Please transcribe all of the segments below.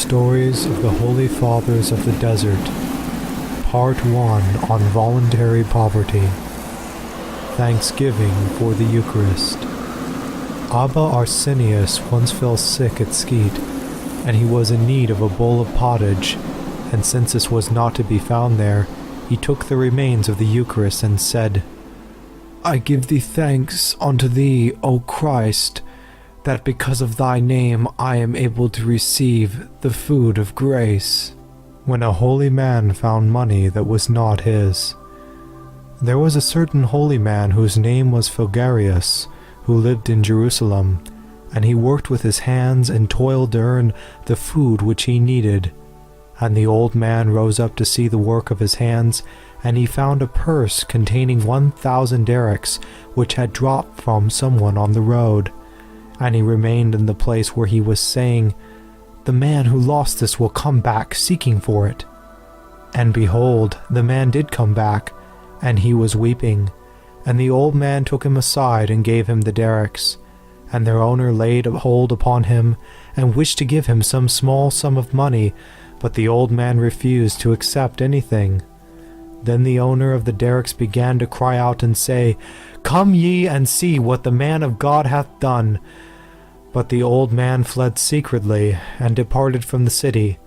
Stories of the Holy Fathers of the Desert, Part 1 on Voluntary Poverty. Thanksgiving for the Eucharist. Abba Arsenius once fell sick at Skeet, and he was in need of a bowl of pottage, and since this was not to be found there, he took the remains of the Eucharist and said, I give thee thanks unto thee, O Christ, that because of thy name I am able to receive the food of grace. When a holy man found money that was not his. There was a certain holy man whose name was Fulgarius, who lived in Jerusalem, and he worked with his hands and toiled to earn the food which he needed. And the old man rose up to see the work of his hands, and he found a purse containing 1,000 derricks, which had dropped from someone on the road. And he remained in the place where he was, saying, The man who lost this will come back seeking for it. And behold, the man did come back, and he was weeping. And the old man took him aside and gave him the derricks. And their owner laid hold upon him, and wished to give him some small sum of money, but the old man refused to accept anything. Then the owner of the derricks began to cry out and say, Come ye and see what the man of God hath done. But the old man fled secretly, and departed from the city,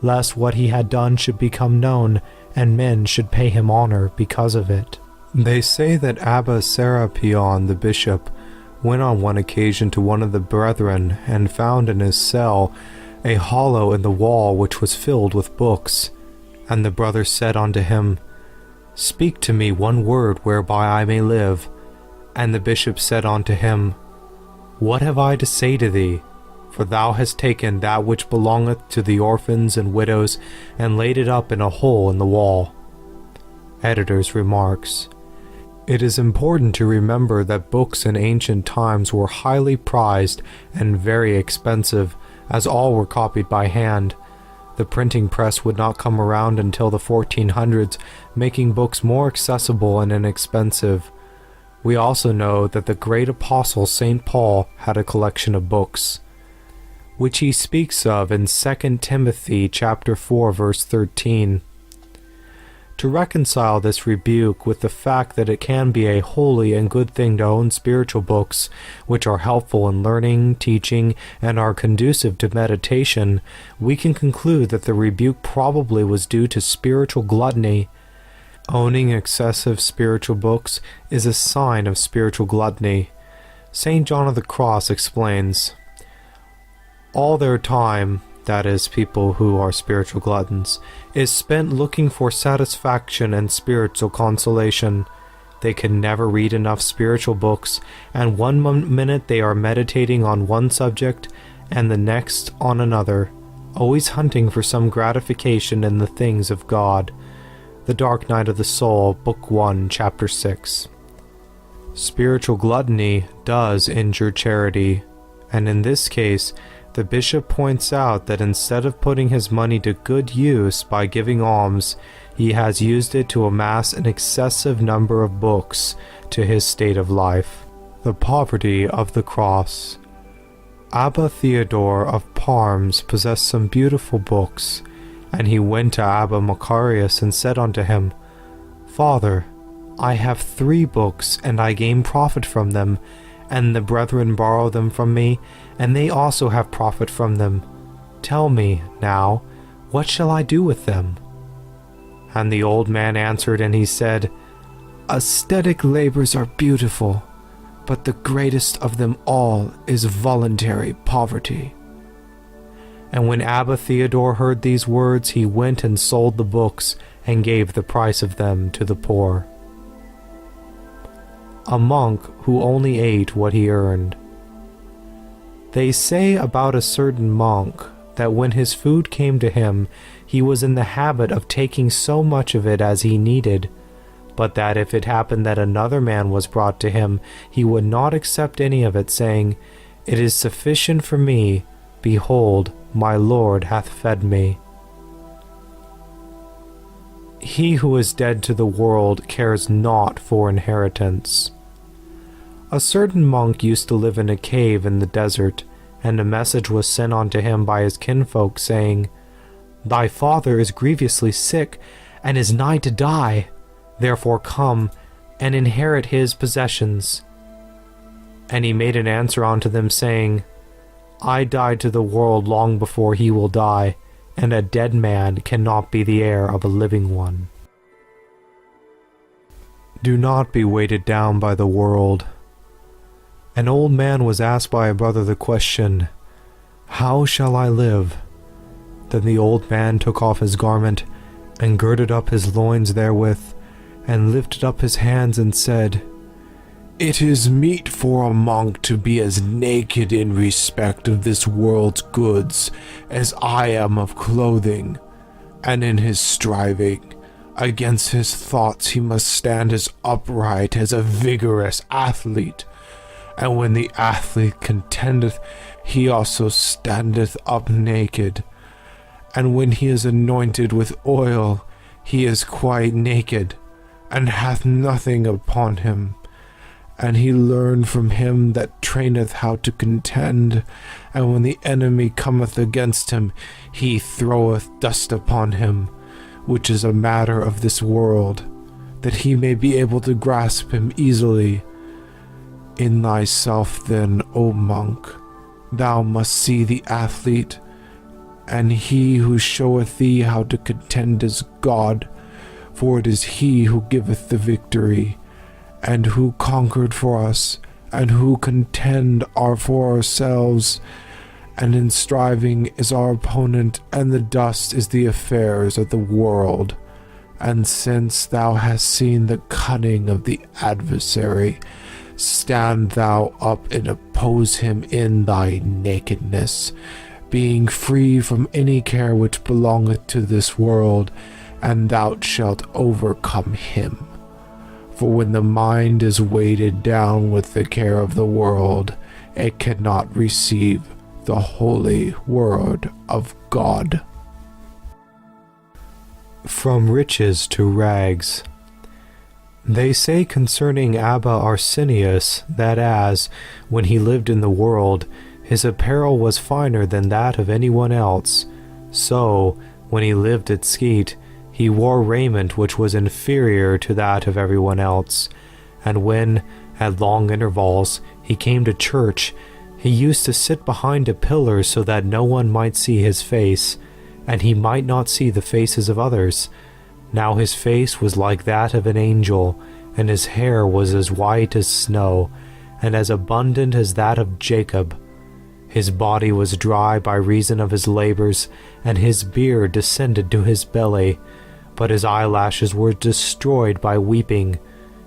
lest what he had done should become known, and men should pay him honor because of it. They say that Abba Serapion the bishop went on one occasion to one of the brethren, and found in his cell a hollow in the wall which was filled with books. And the brother said unto him, Speak to me one word whereby I may live. And the bishop said unto him, What have I to say to thee? For thou hast taken that which belongeth to the orphans and widows, and laid it up in a hole in the wall. Editor's remarks. It is important to remember that books in ancient times were highly prized and very expensive, as all were copied by hand. The printing press would not come around until the 1400s, making books more accessible and inexpensive. We also know that the great apostle St. Paul had a collection of books, which he speaks of in 2 Timothy chapter 4, verse 13. To reconcile this rebuke with the fact that it can be a holy and good thing to own spiritual books, which are helpful in learning, teaching, and are conducive to meditation, we can conclude that the rebuke probably was due to spiritual gluttony. Owning excessive spiritual books is a sign of spiritual gluttony. St. John of the Cross explains, All their time, that is, people who are spiritual gluttons, is spent looking for satisfaction and spiritual consolation. They can never read enough spiritual books, and one minute they are meditating on one subject, and the next on another, always hunting for some gratification in the things of God. The Dark Night of the Soul, Book 1, Chapter 6. Spiritual gluttony does injure charity, and in this case, the bishop points out that instead of putting his money to good use by giving alms, he has used it to amass an excessive number of books to his state of life. The poverty of the cross. Abba Theodore of Parmes possessed some beautiful books, and he went to Abba Macarius and said unto him, Father, I have 3 books, and I gain profit from them, and the brethren borrow them from me, and they also have profit from them. Tell me, now, what shall I do with them? And the old man answered, and he said, Ascetic labors are beautiful, but the greatest of them all is voluntary poverty. And when Abba Theodore heard these words, he went and sold the books, and gave the price of them to the poor. A monk who only ate what he earned. They say about a certain monk that when his food came to him, he was in the habit of taking so much of it as he needed, but that if it happened that another man was brought to him, he would not accept any of it, saying, It is sufficient for me, behold, my Lord hath fed me. He who is dead to the world cares not for inheritance. A certain monk used to live in a cave in the desert, and a message was sent unto him by his kinfolk, saying, Thy father is grievously sick, and is nigh to die. Therefore come, and inherit his possessions. And he made an answer unto them, saying, I died to the world long before he will die, and a dead man cannot be the heir of a living one. Do not be weighted down by the world. An old man was asked by a brother the question, How shall I live? Then the old man took off his garment, and girded up his loins therewith, and lifted up his hands, and said, It is meet for a monk to be as naked in respect of this world's goods as I am of clothing, and in his striving against his thoughts he must stand as upright as a vigorous athlete. And when the athlete contendeth, he also standeth up naked. And when he is anointed with oil, he is quite naked, and hath nothing upon him. And he learned from him that traineth how to contend. And when the enemy cometh against him, he throweth dust upon him, which is a matter of this world, that he may be able to grasp him easily. In thyself then, O monk, thou must see the athlete, and he who showeth thee how to contend is God, for it is he who giveth the victory, and who conquered for us, and who contend are for ourselves, and in striving is our opponent, and the dust is the affairs of the world. And since thou hast seen the cunning of the adversary, stand thou up and oppose him in thy nakedness, being free from any care which belongeth to this world, and thou shalt overcome him. For when the mind is weighted down with the care of the world, it cannot receive the holy word of God. From riches to rags. They say concerning Abba Arsenius that as, when he lived in the world, his apparel was finer than that of anyone else, so, when he lived at Skete, he wore raiment which was inferior to that of everyone else, and when, at long intervals, he came to church, he used to sit behind a pillar so that no one might see his face, and he might not see the faces of others. Now his face was like that of an angel, and his hair was as white as snow, and as abundant as that of Jacob. His body was dry by reason of his labors, and his beard descended to his belly, but his eyelashes were destroyed by weeping.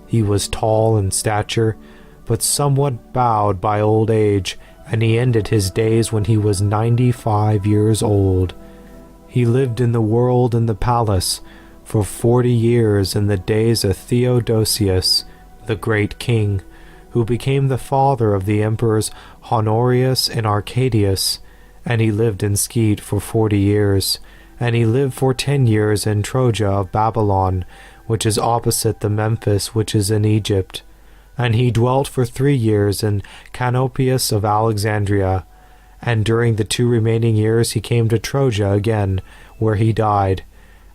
He was tall in stature, but somewhat bowed by old age, and he ended his days when he was 95 years old. He lived in the world in the palace for 40 years in the days of Theodosius, the great king, who became the father of the emperors Honorius and Arcadius, and he lived in Skete for 40 years, and he lived for 10 years in Troja of Babylon, which is opposite the Memphis which is in Egypt. And he dwelt for 3 years in Canopius of Alexandria, and during the 2 remaining years he came to Troja again, where he died,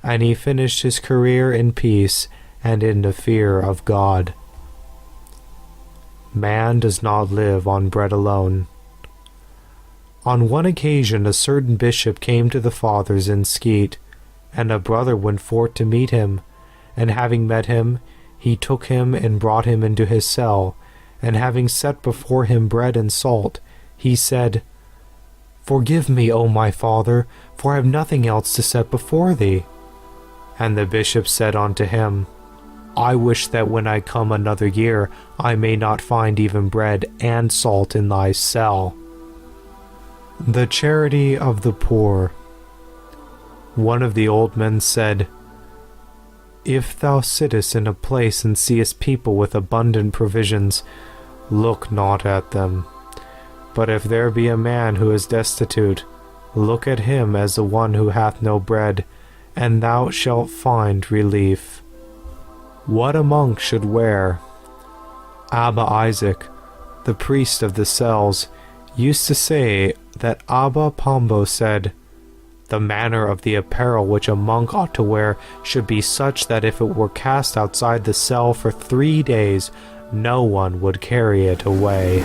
and he finished his career in peace and in the fear of God. Man does not live on bread alone. On one occasion a certain bishop came to the fathers in Skete, and a brother went forth to meet him, and having met him, he took him and brought him into his cell, and having set before him bread and salt, he said, Forgive me, O my father, for I have nothing else to set before thee. And the bishop said unto him, I wish that when I come another year, I may not find even bread and salt in thy cell. The charity of the poor. One of the old men said, If thou sittest in a place and seest people with abundant provisions, look not at them. But if there be a man who is destitute, look at him as the one who hath no bread, and thou shalt find relief. What a monk should wear. Abba Isaac, the priest of the cells, used to say that Abba Pombo said, "The manner of the apparel which a monk ought to wear should be such that if it were cast outside the cell for 3 days, no one would carry it away."